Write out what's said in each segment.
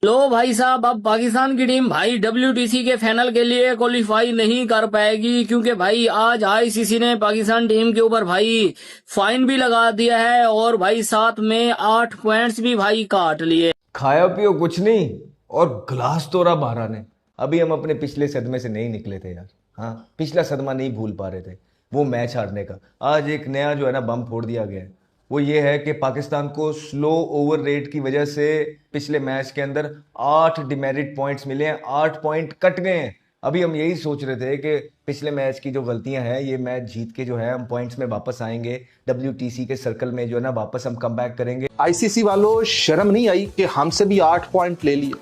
लो भाई साहब, अब पाकिस्तान की टीम भाई डब्ल्यूटीसी के फाइनल के लिए क्वालिफाई नहीं कर पाएगी, क्योंकि भाई आज आईसीसी ने पाकिस्तान टीम के ऊपर भाई फाइन भी लगा दिया है और भाई साथ में 8 पॉइंट्स भी भाई काट लिए। खाया पियो कुछ नहीं और गिलास तोड़ा बारह ने। अभी हम अपने पिछले सदमे से नहीं निकले थे यार। हाँ, पिछला सदमा नहीं भूल पा रहे थे, वो मैच हारने का। आज एक नया जो है ना बम फोड़ दिया गया है। वो ये है कि पाकिस्तान को स्लो ओवर रेट की वजह से पिछले मैच के अंदर 8 डिमेरिट पॉइंट्स मिले हैं, 8 पॉइंट कट गए हैं। अभी हम यही सोच रहे थे कि पिछले मैच की जो गलतियां हैं, ये मैच जीत के जो है हम पॉइंट्स में वापस आएंगे, डब्ल्यूटीसी के सर्कल में जो है ना वापस हम कम बैक करेंगे। आईसीसी वालों, शर्म नहीं आई कि हमसे भी 8 पॉइंट ले लिए?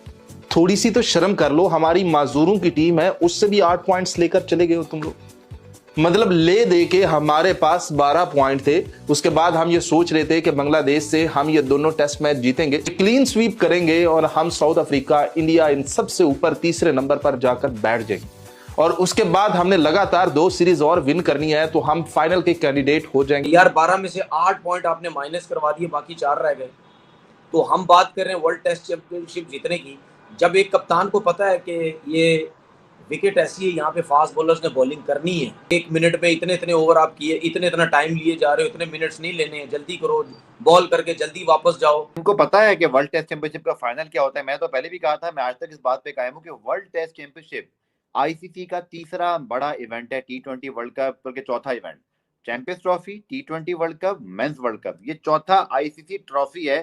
थोड़ी सी तो शर्म कर लो। हमारी माजूरों की टीम है, उससे भी 8 पॉइंट्स लेकर चले गए हो तुम लोग। मतलब ले दे के हमारे पास 12 पॉइंट थे। उसके बाद हम ये सोच रहे थे कि बांग्लादेश से हम ये दोनों टेस्ट मैच जीतेंगे, क्लीन स्वीप करेंगे और हम साउथ अफ्रीका, इंडिया, इन सबसे ऊपर तीसरे नंबर पर जाकर बैठ जाएंगे। और उसके बाद हमने लगातार 2 सीरीज और विन करनी है तो हम फाइनल के कैंडिडेट हो जाएंगे। यार 12 में से 8 पॉइंट आपने माइनस करवा दिए, बाकी 4 रह गए। तो हम बात कर रहे हैं वर्ल्ड टेस्ट चैंपियनशिप जीतने की। जब एक कप्तान को पता है कि ये विकेट ऐसी है, यहाँ पे फास्ट बॉलर्स ने बॉलिंग करनी है, 1 मिनट में इतने इतने ओवर आप किए, इतने इतना टाइम लिए जा रहे हो, इतने मिनट्स नहीं लेने हैं, जल्दी करो, बॉल करके जल्दी वापस जाओ। उनको पता है कि वर्ल्ड टेस्ट चैंपियनशिप का फाइनल क्या होता है। मैं तो पहले भी कहा था, मैं आज तक इस बात पे कायम हूँ कि वर्ल्ड टेस्ट चैंपियनशिप आईसीसी का तीसरा बड़ा इवेंट है। टी20 वर्ल्ड कप बल्कि चौथा इवेंट, चैंपियंस ट्रॉफी, टी20 world cup, men's world cup, ये चौथा आईसीसी ट्रॉफी है।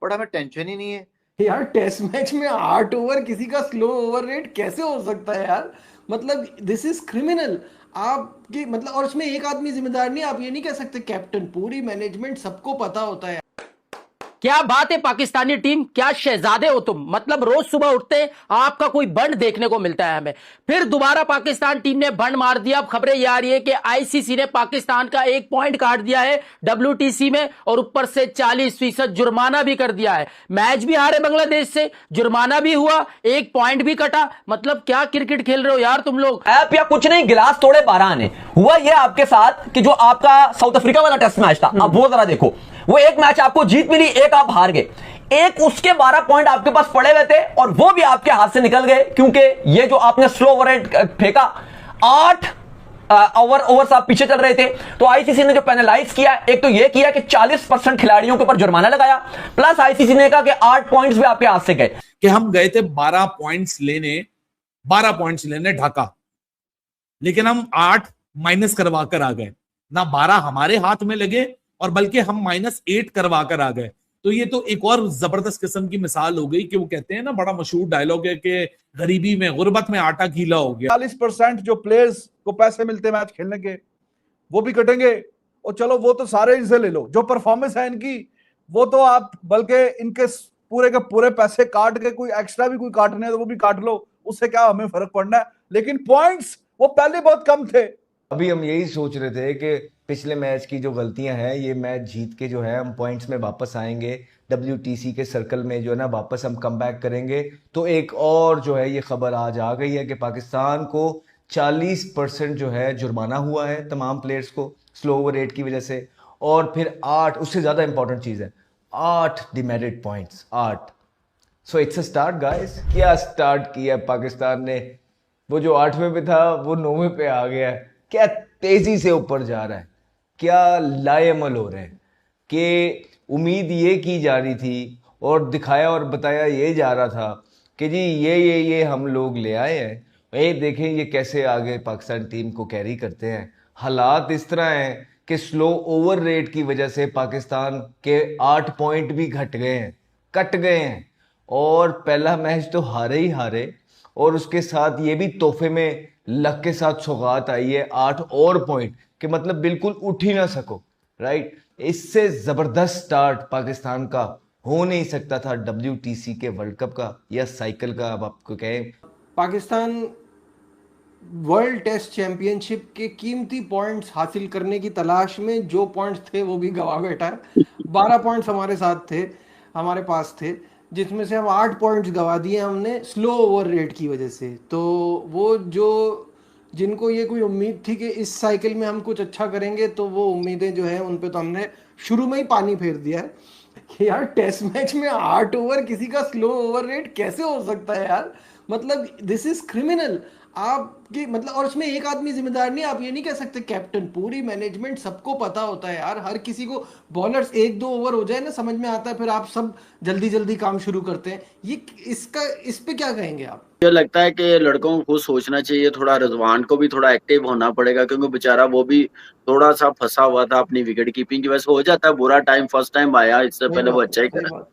बट हमें टेंशन ही नहीं है यार। टेस्ट मैच में 8 ओवर किसी का स्लो ओवर रेट कैसे हो सकता है यार? मतलब दिस इज क्रिमिनल। आपकी मतलब, और उसमें एक आदमी जिम्मेदार नहीं। आप ये नहीं कह सकते कैप्टन, पूरी मैनेजमेंट, सबको पता होता है। क्या बात है पाकिस्तानी टीम, क्या शहजादे हो तुम। मतलब रोज सुबह उठते आपका कोई बंड देखने को मिलता है हमें। फिर दोबारा पाकिस्तान टीम ने बंड मार दिया। अब खबरें ये आ रही है कि आईसीसी ने पाकिस्तान का 1 पॉइंट काट दिया है डब्ल्यूटीसी में और ऊपर से 40% जुर्माना भी कर दिया है। मैच भी हारे बांग्लादेश से, जुर्माना भी हुआ, 1 पॉइंट भी कटा। मतलब क्या क्रिकेट खेल रहे हो यार तुम लोग। ऐप या कुछ नहीं, गिलास तोड़े 12 ने। हुआ ये आपके साथ कि जो आपका साउथ अफ्रीका वाला टेस्ट मैच था, अब वो जरा देखो। वो एक मैच आपको जीत मिली, एक आप हार गए। एक उसके 12 पॉइंट आपके पास पड़े हुए थे और वो भी आपके हाथ से निकल गए, क्योंकि ये जो आपने स्लो ओवर फेंका, 8 ओवर्स आप पीछे चल रहे थे। तो आईसीसी ने जो पेनलाइज किया, एक तो ये किया कि 40% खिलाड़ियों के ऊपर जुर्माना लगाया, प्लस आईसीसी ने कहा कि 8 पॉइंट्स भी आपके हाथ से गए। कि हम गए थे 12 पॉइंट्स लेने ढाका, लेकिन हम 8 माइनस करवा कर आ गए ना। 12 हमारे हाथ में लगे और बल्कि हम -8 करवा कर आ गए। तो ये तो एक और जबरदस्त किस्म की मिसाल हो गई कि वो कहते हैं ना, बड़ा मशहूर डायलॉग है कि गरीबी में, गुर्बत में आटा गीला हो गया। 40% जो प्लेयर्स को पैसे मिलते हैं मैच खेलने के, वो भी कटेंगे। और चलो वो तो सारे इनसे ले लो, जो परफॉर्मेंस है इनकी वो तो आप बल्कि इनके पूरे के पूरे पैसे काट के कोई एक्स्ट्रा भी कोई काटने है तो वो भी काट लो, उससे क्या हमें फर्क पड़ना है। लेकिन पॉइंट्स वो पहले बहुत कम थे। अभी हम यही सोच रहे थे कि पिछले मैच की जो गलतियां हैं, ये मैच जीत के जो है हम पॉइंट्स में वापस आएंगे, डब्ल्यूटीसी के सर्कल में जो है ना वापस हम कम बैक करेंगे। तो एक और जो है ये खबर आज आ गई है कि पाकिस्तान को 40% जो है जुर्माना हुआ है तमाम प्लेयर्स को स्लो ओवर रेट की वजह से। और फिर 8, उससे ज़्यादा इंपॉर्टेंट चीज़ है, 8 demerit points, 8। So it's a start guys. क्या स्टार्ट किया पाकिस्तान ने। वो जो 8वें पे था वो 9वें पे आ गया है। क्या तेजी से ऊपर जा रहा है, क्या लाएमल हो रहे हैं। कि उम्मीद ये की जा रही थी और दिखाया और बताया ये जा रहा था कि जी ये हम लोग ले आए हैं, ये देखें ये कैसे आगे पाकिस्तान टीम को कैरी करते हैं। हालात इस तरह हैं कि स्लो ओवर रेट की वजह से पाकिस्तान के 8 पॉइंट भी घट गए हैं, कट गए हैं। और पहला मैच तो हारे ही हारे, और उसके साथ ये भी तोहफे में लक के साथ सौगात आई है 8 और पॉइंट, कि मतलब बिल्कुल उठ ही ना सको। राइट, इससे जबरदस्त स्टार्ट पाकिस्तान का हो नहीं सकता था डब्ल्यूटीसी के वर्ल्ड कप का या साइकिल का, अब आपको कहें। पाकिस्तान वर्ल्ड टेस्ट चैंपियनशिप के कीमती पॉइंट्स हासिल करने की तलाश में जो पॉइंट्स थे वो भी गवा बैठा है। 12 पॉइंट्स हमारे साथ थे, हमारे पास थे, जिसमें से हम 8 पॉइंट्स गवा दिए हमने स्लो ओवर रेट की वजह से। तो वो जो जिनको ये कोई उम्मीद थी कि इस साइकिल में हम कुछ अच्छा करेंगे, तो वो उम्मीदें जो है उन पे तो हमने शुरू में ही पानी फेर दिया है। कि यार टेस्ट मैच में 8 ओवर किसी का स्लो ओवर रेट कैसे हो सकता है यार? मतलब दिस इज क्रिमिनल। आपकी मतलब, और उसमें एक आदमी जिम्मेदार नहीं, आप ये नहीं कह सकते कैप्टन, पूरी मैनेजमेंट, सबको पता होता है यार, हर किसी को। बॉलर्स 1-2 ओवर हो जाए ना, समझ में आता है, फिर आप सब जल्दी जल्दी काम शुरू करते हैं। ये इसका, इस पे क्या कहेंगे आप? मुझे लगता है कि लड़कों को खुद सोचना चाहिए, थोड़ा रिजवान को भी थोड़ा एक्टिव होना पड़ेगा, क्योंकि बेचारा वो भी थोड़ा सा फंसा हुआ था अपनी विकेट कीपिंग की वजह से। हो जाता है बुरा टाइम, फर्स्ट टाइम आया, इससे सही पहले वो बात अच्छा है, ही सही करा, बात।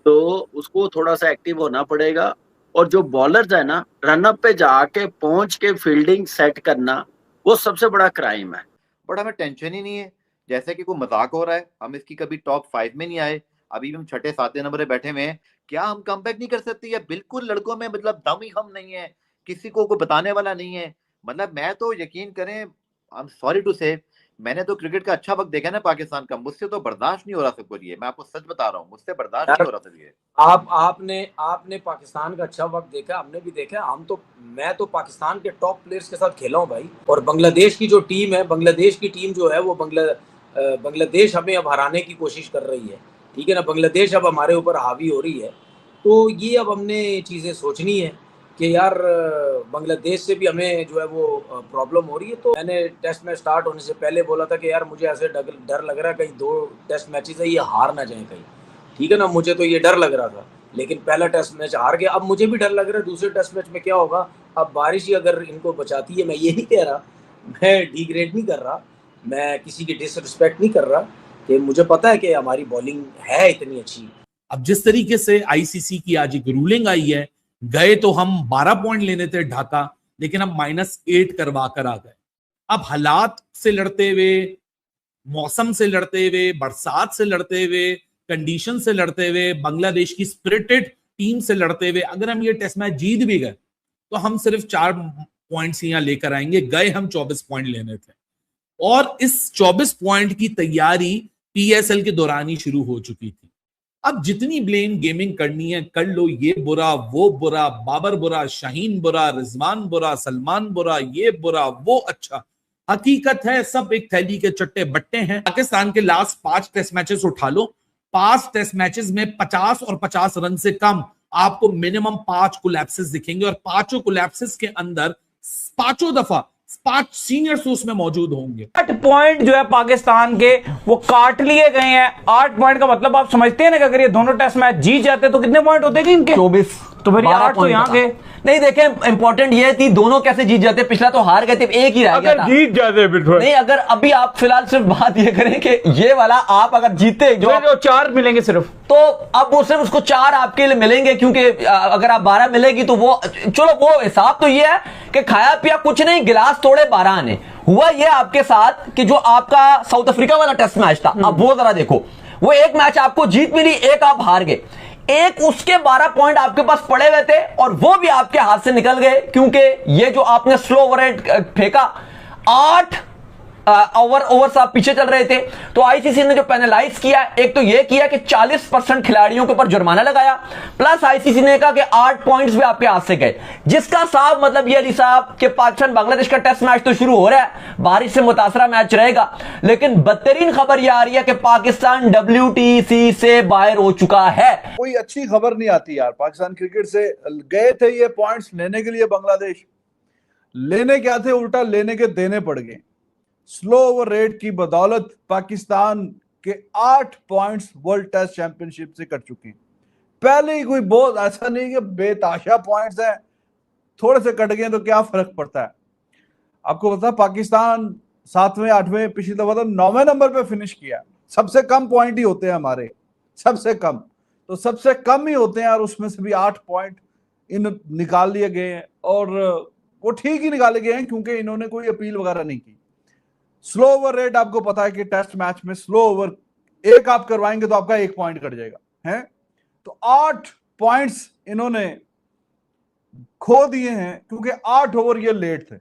तो उसको थोड़ा सा एक्टिव होना पड़ेगा। और जो बॉलर्स है ना, रनअप पे जाके पहुंच के फील्डिंग सेट करना, वो सबसे बड़ा क्राइम है। बट हमें टेंशन ही नहीं है, जैसे कि कोई मजाक हो रहा है, हम इसकी कभी टॉप 5 में नहीं आए, अभी भी हम 6-7 नंबर पे बैठे हुए हैं। क्या हम कमबैक नहीं कर सकते? या बिल्कुल लड़कों में मतलब दम ही हम नहीं है, किसी को कोई बताने वाला नहीं है? मतलब मैं तो यकीन करें, आई एम सॉरी टू से, मैंने तो क्रिकेट का अच्छा वक्त देखा ना पाकिस्तान का, मुझसे तो बर्दाश्त नहीं हो रहा सब कुछ ये, मैं आपको सच बता रहा हूँ, मुझसे बर्दाश्त नहीं यार हो रहा सब ये। आपने पाकिस्तान का अच्छा वक्त देखा, हमने भी देखा। मैं तो पाकिस्तान के टॉप प्लेयर्स के साथ खेला हूँ भाई। और बांग्लादेश की जो टीम है, बांग्लादेश की टीम जो है वो बांग्लादेश हमें अब हराने की कोशिश कर रही है। ठीक है ना, बांग्लादेश अब हमारे ऊपर हावी हो रही है। तो ये अब हमने चीज़ें सोचनी है कि यार बांग्लादेश से भी हमें जो है वो प्रॉब्लम हो रही है। तो मैंने टेस्ट मैच स्टार्ट होने से पहले बोला था कि यार मुझे ऐसे डर लग रहा है कहीं 2 टेस्ट मैचेस है ये हार ना जाए कहीं। ठीक है ना, मुझे तो ये डर लग रहा था, लेकिन पहला टेस्ट मैच हार गया। अब मुझे भी डर लग रहा है दूसरे टेस्ट मैच में क्या होगा। अब बारिश ही अगर इनको बचाती है, मैं ये नहीं कह रहा, मैं डिग्रेड नहीं कर रहा, मैं किसी की डिसरिस्पेक्ट नहीं कर रहा, कि मुझे पता है कि हमारी बॉलिंग है इतनी अच्छी। अब जिस तरीके से आईसीसी की आज एक रूलिंग आई है, गए तो हम 12 पॉइंट लेने थे ढाका, लेकिन हम -8 करवा कर आ गए। अब हालात से लड़ते हुए, मौसम से लड़ते हुए, बरसात से लड़ते हुए, कंडीशन से लड़ते हुए, बांग्लादेश की स्पिरिटेड टीम से लड़ते हुए, अगर हम ये टेस्ट मैच जीत भी गए तो हम सिर्फ 4 पॉइंट्स यहां लेकर आएंगे। गए हम 24 पॉइंट लेने थे, और इस 24 पॉइंट की तैयारी पीएसएल के दौरान ही शुरू हो चुकी थी। अब जितनी ब्लेम गेमिंग करनी है कर लो, ये बुरा, वो बुरा, बाबर बुरा, शाहीन बुरा, रिजवान बुरा, सलमान बुरा, ये बुरा, वो अच्छा। हकीकत है सब एक थैली के चट्टे बट्टे हैं। पाकिस्तान के लास्ट 5 टेस्ट मैचेस उठा लो, 5 टेस्ट मैचेस में 50 और 50 रन से कम आपको मिनिमम 5 कोलैप्सेस दिखेंगे, और 5 कोलैप्सेस के अंदर 5 दफा 5 सीनियर्स उसमें मौजूद होंगे। 8 पॉइंट जो है पाकिस्तान के वो काट लिए गए हैं। 8 पॉइंट का मतलब आप समझते हैं ना कि अगर ये दोनों टेस्ट मैच जीत जाते तो कितने पॉइंट होते हैं इनके? 24। तो फिर 8 तो यहाँ के नहीं, देखें इंपॉर्टेंट ये थी दोनों कैसे जीत जाते। पिछला तो हार गए थे, एक ही रह गया था। जीत जाते नहीं, अगर अभी आप फिलहाल सिर्फ बात ये करें कि ये वाला आप अगर जीते जो 4 मिलेंगे सिर्फ, तो अब वो सिर्फ उसको 4 आपके लिए मिलेंगे, क्योंकि अगर आप 12 मिलेगी तो वो, चलो वो हिसाब तो ये है कि खाया पिया कुछ नहीं, गिलास तोड़े 12 आने। हुआ ये आपके साथ कि जो आपका साउथ अफ्रीका वाला टेस्ट मैच था, अब वो जरा देखो, वो एक मैच आपको जीत मिली, एक आप हार गए, एक उसके 12 पॉइंट आपके पास पड़े हुए थे और वो भी आपके हाथ से निकल गए, क्योंकि ये जो आपने स्लो ओवर रेट फेंका, 8 ओवर आप पीछे चल रहे थे। तो आईसीसी ने जो पेनलाइज किया, एक तो ये किया कि 40% खिलाड़ियों के ऊपर जुर्माना लगाया, प्लस आईसीसी ने कहा कि 8 पॉइंट्स भी आपके हाथ से गए, जिसका साफ मतलब ये अली साहब कि पाकिस्तान बांग्लादेश का टेस्ट मैच तो शुरू हो रहा है, बारिश से मुतासरा मैच रहेगा, लेकिन बदतरीन खबर यह आ रही है कि पाकिस्तान WTC से बाहर हो चुका है। कोई अच्छी खबर नहीं आती यार पाकिस्तान क्रिकेट से। गए थे ये पॉइंट्स लेने के लिए बांग्लादेश, लेने क्या थे, उल्टा लेने के देने पड़ गए। स्लो ओवर रेट की बदौलत पाकिस्तान के 8 पॉइंट्स वर्ल्ड टेस्ट चैंपियनशिप से कट चुके हैं। पहले ही कोई बहुत ऐसा नहीं कि बेताशा पॉइंट्स हैं, थोड़े से कट गए तो क्या फर्क पड़ता है। आपको पता, पाकिस्तान 7वें 8वें, पिछली दफा तो 9वें नंबर पे फिनिश किया। सबसे कम पॉइंट ही होते हैं हमारे, सबसे कम, तो सबसे कम ही होते हैं, और उसमें से भी 8 पॉइंट इन निकाल लिए गए हैं, और वो ठीक ही निकाले गए हैं क्योंकि इन्होंने कोई अपील वगैरह नहीं की। स्लो ओवर रेट आपको पता है कि टेस्ट मैच में स्लो ओवर एक आप करवाएंगे तो आपका 1 पॉइंट कट जाएगा, है। तो 8 पॉइंट्स इन्होंने खो दिए हैं क्योंकि 8 ओवर ये लेट थे,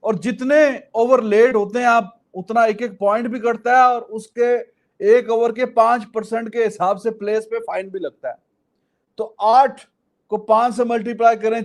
और जितने ओवर लेट होते हैं आप उतना 1-1 पॉइंट भी कटता है, और उसके 1 ओवर के 5% के हिसाब से प्लेस पे फाइन भी लगता है। तो 8 को 5 से मल्टीप्लाई करें,